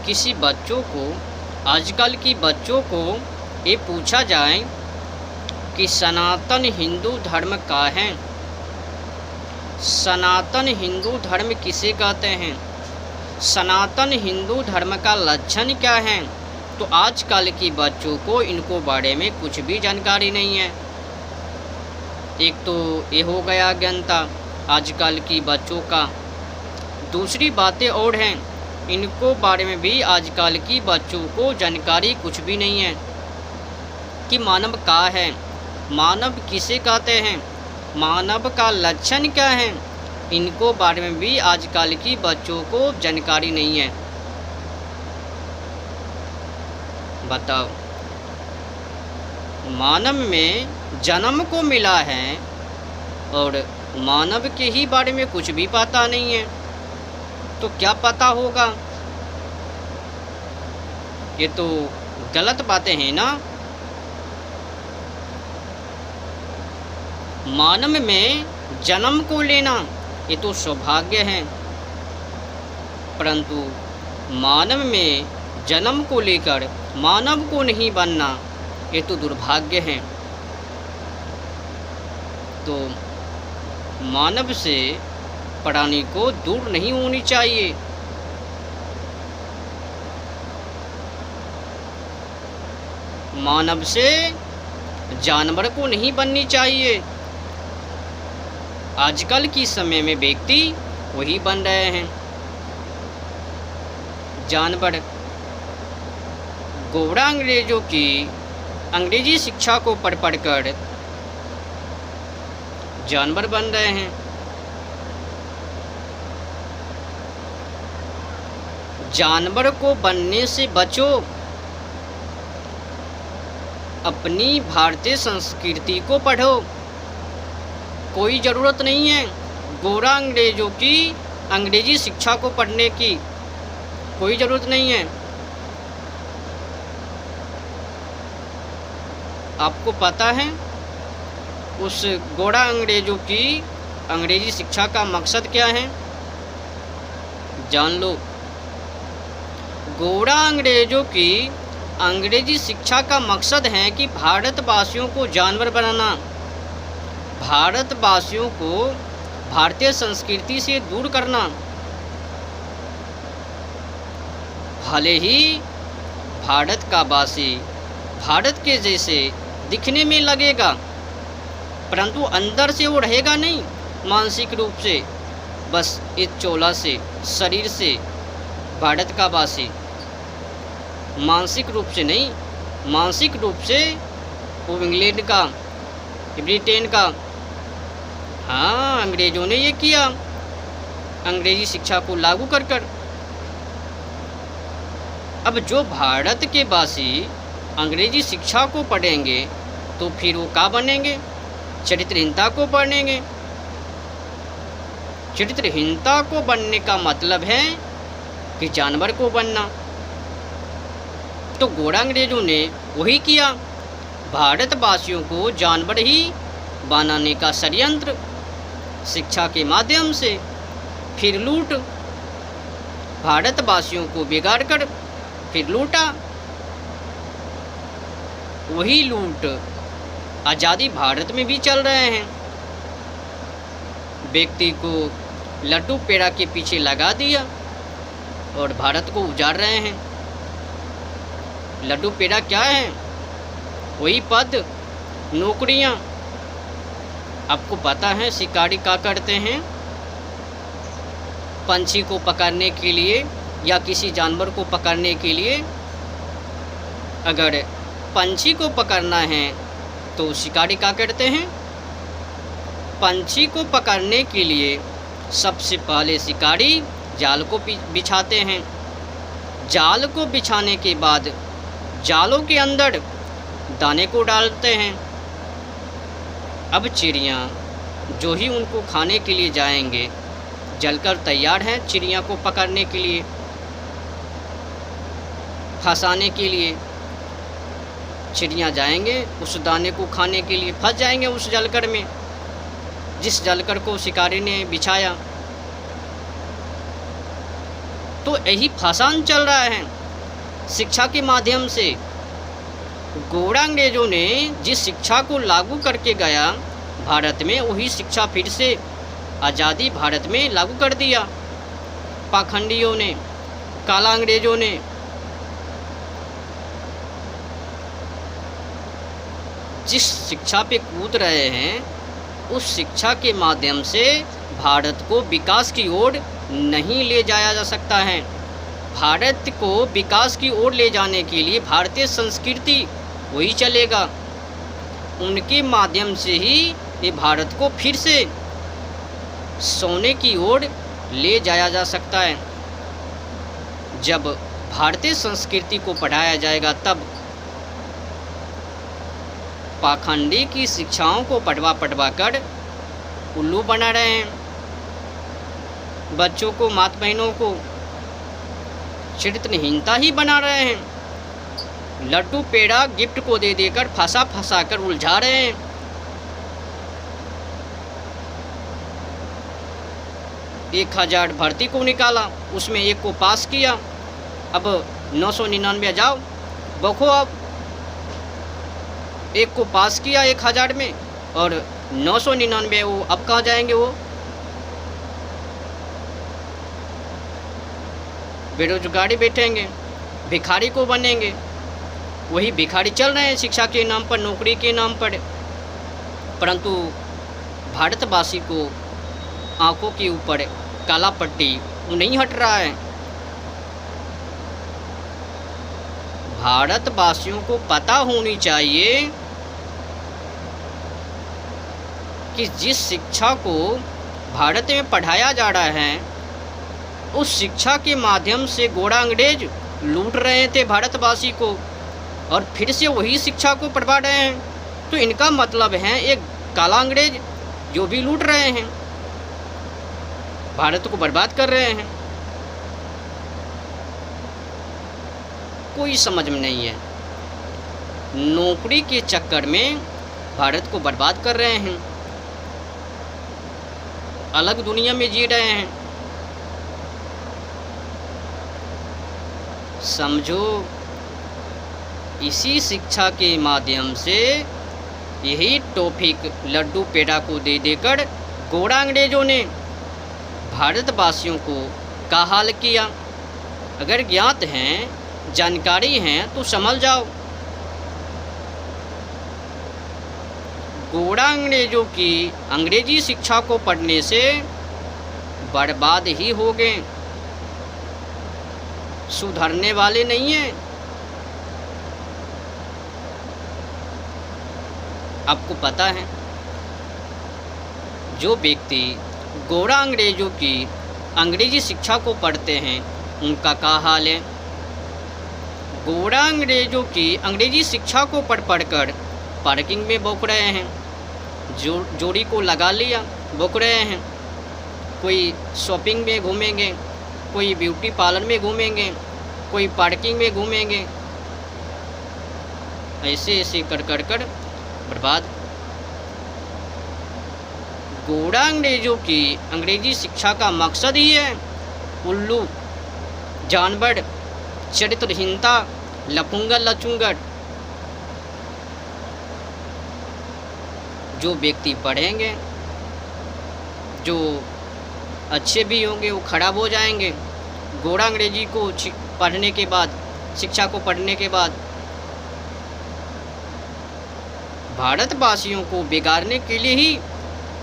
किसी बच्चों को, आजकल की बच्चों को ये पूछा जाए कि सनातन हिंदू धर्म का है, सनातन हिंदू धर्म किसे कहते हैं, सनातन हिंदू धर्म का लक्षण क्या है, तो आजकल की बच्चों को इनको बारे में कुछ भी जानकारी नहीं है। एक तो ये हो गया अज्ञानता आजकल की बच्चों का। दूसरी बातें और हैं, इनको बारे में भी आजकल की बच्चों को जानकारी कुछ भी नहीं है कि मानव का है, मानव किसे कहते हैं, मानव का लक्षण क्या है, इनको बारे में भी आजकल की बच्चों को जानकारी नहीं है। बताओ, मानव में जन्म को मिला है और मानव के ही बारे में कुछ भी पता नहीं है, तो क्या पता होगा? ये तो गलत बातें हैं ना। मानव में जन्म को लेना ये तो सौभाग्य है, परंतु मानव में जन्म को लेकर मानव को नहीं बनना ये तो दुर्भाग्य है। तो मानव से प्राणी को दूर नहीं होनी चाहिए। मानव से जानवर को नहीं बननी चाहिए। आजकल की समय में व्यक्ति वही बन रहे हैं, जानवर। गोरा अंग्रेजों की अंग्रेजी शिक्षा को पढ़ कर जानवर बन रहे हैं। जानवर को बनने से बचो, अपनी भारतीय संस्कृति को पढ़ो। कोई ज़रूरत नहीं है गोरा अंग्रेजों की अंग्रेजी शिक्षा को पढ़ने की, कोई ज़रूरत नहीं है। आपको पता है उस गोरा अंग्रेजों की अंग्रेजी शिक्षा का मकसद क्या है? जान लो। गोरा अंग्रेजों की अंग्रेजी शिक्षा का मकसद है कि भारतवासियों को जानवर बनाना, भारतवासियों को भारतीय संस्कृति से दूर करना। भले ही भारत का वासी भारत के जैसे दिखने में लगेगा, परंतु अंदर से वो रहेगा नहीं, मानसिक रूप से, बस इस चोला से, शरीर से भारत का वासी, मानसिक रूप से नहीं। मानसिक रूप से वो इंग्लैंड का, ब्रिटेन का। हाँ, अंग्रेजों ने ये किया, अंग्रेजी शिक्षा को लागू कर। अब जो भारत के वासी अंग्रेजी शिक्षा को पढ़ेंगे तो फिर वो क्या बनेंगे? चरित्रहीनता को पढ़ेंगे। चरित्रहीनता को बनने का मतलब है कि जानवर को बनना। तो गोरा अंग्रेजों ने वही किया, भारतवासियों को जानवर ही बनाने का षड्यंत्र, शिक्षा के माध्यम से। फिर लूट, भारतवासियों को बिगाड़ कर फिर लूटा। वही लूट आज़ादी भारत में भी चल रहे हैं। व्यक्ति को लड्डू पेड़ा के पीछे लगा दिया और भारत को उजाड़ रहे हैं। लड्डू पेड़ा क्या है? वही पद, नौकरियां। आपको पता है शिकारी क्या करते हैं? पंछी को पकड़ने के लिए या किसी जानवर को पकड़ने के लिए, अगर पंछी को पकड़ना है तो शिकारी क्या करते हैं? पंछी को पकड़ने के लिए सबसे पहले शिकारी जाल को बिछाते हैं। जाल को बिछाने के बाद जालों के अंदर दाने को डालते हैं। अब चिड़िया जो ही उनको खाने के लिए जाएंगे, जलकर तैयार हैं चिड़िया को पकड़ने के लिए, फंसाने के लिए। चिड़िया जाएंगे उस दाने को खाने के लिए, फंस जाएंगे उस जलकर में, जिस जलकर को शिकारी ने बिछाया। तो यही फसान चल रहा है। शिक्षा के माध्यम से गोरा अंग्रेजों ने जिस शिक्षा को लागू करके गया भारत में, वही शिक्षा फिर से आज़ादी भारत में लागू कर दिया पाखंडियों ने, काला अंग्रेजों ने। जिस शिक्षा पे कूद रहे हैं, उस शिक्षा के माध्यम से भारत को विकास की ओर नहीं ले जाया जा सकता है। भारत को विकास की ओर ले जाने के लिए भारतीय संस्कृति वही चलेगा, उनके माध्यम से ही ये भारत को फिर से सोने की ओर ले जाया जा सकता है। जब भारतीय संस्कृति को पढ़ाया जाएगा, तब पाखंडी की शिक्षाओं को पढ़वा कर उल्लू बना रहे हैं बच्चों को, माता बहनों को चरित्रहीनता ही बना रहे हैं। लड्डू पेड़ा गिफ्ट को दे देकर फंसा कर उलझा रहे हैं। एक 1000 भर्ती को निकाला, उसमें एक को पास किया, अब 999 जाओ बखो। अब एक को पास किया 1000 में और 999 वो अब कहाँ जाएंगे? वो बेरोजगारी बैठेंगे, भिखारी को बनेंगे। वही भिखारी चल रहे हैं शिक्षा के नाम पर, नौकरी के नाम पर। परंतु भारतवासी को आंखों के ऊपर काला पट्टी नहीं हट रहा है। भारतवासियों को पता होनी चाहिए कि जिस शिक्षा को भारत में पढ़ाया जा रहा है, उस शिक्षा के माध्यम से गोरा अंग्रेज लूट रहे थे भारतवासी को, और फिर से वही शिक्षा को पढ़वा रहे हैं। तो इनका मतलब है एक काला अंग्रेज जो भी लूट रहे हैं, भारत को बर्बाद कर रहे हैं। कोई समझ में नहीं है। नौकरी के चक्कर में भारत को बर्बाद कर रहे हैं, अलग दुनिया में जी रहे हैं। समझो, इसी शिक्षा के माध्यम से, यही टॉपिक लड्डू पेड़ा को दे देकर गोरा अंग्रेजों ने भारतवासियों को का हाल किया। अगर ज्ञात हैं, जानकारी हैं तो समझ जाओ। गोरा अंग्रेजों की अंग्रेजी शिक्षा को पढ़ने से बर्बाद ही हो गए, सुधरने वाले नहीं हैं। आपको पता है, जो व्यक्ति गोरा अंग्रेजों की अंग्रेजी शिक्षा को पढ़ते हैं, उनका क्या हाल है। गोरा अंग्रेजों की अंग्रेजी शिक्षा को पढ़ कर पार्किंग में बौक रहे हैं, जोड़ी को लगा लिया बौक रहे हैं। कोई शॉपिंग में घूमेंगे, कोई ब्यूटी पार्लर में घूमेंगे, कोई पार्किंग में घूमेंगे, ऐसे ऐसे कर बर्बाद। गोरा अंग्रेजों की अंग्रेजी शिक्षा का मकसद ही है उल्लू, जानवर, चरित्रहीनता, लफूंगा लचूंगट। जो व्यक्ति पढ़ेंगे, जो अच्छे भी होंगे, वो खराब हो जाएंगे। गोरा अंग्रेजी को पढ़ने के बाद, शिक्षा को पढ़ने के बाद भारतवासियों को बिगाड़ने के लिए ही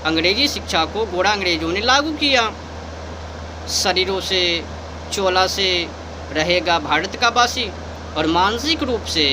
अंग्रेजी शिक्षा को गोरा अंग्रेजों ने लागू किया। शरीरों से, चोला से रहेगा भारत का वासी और मानसिक रूप से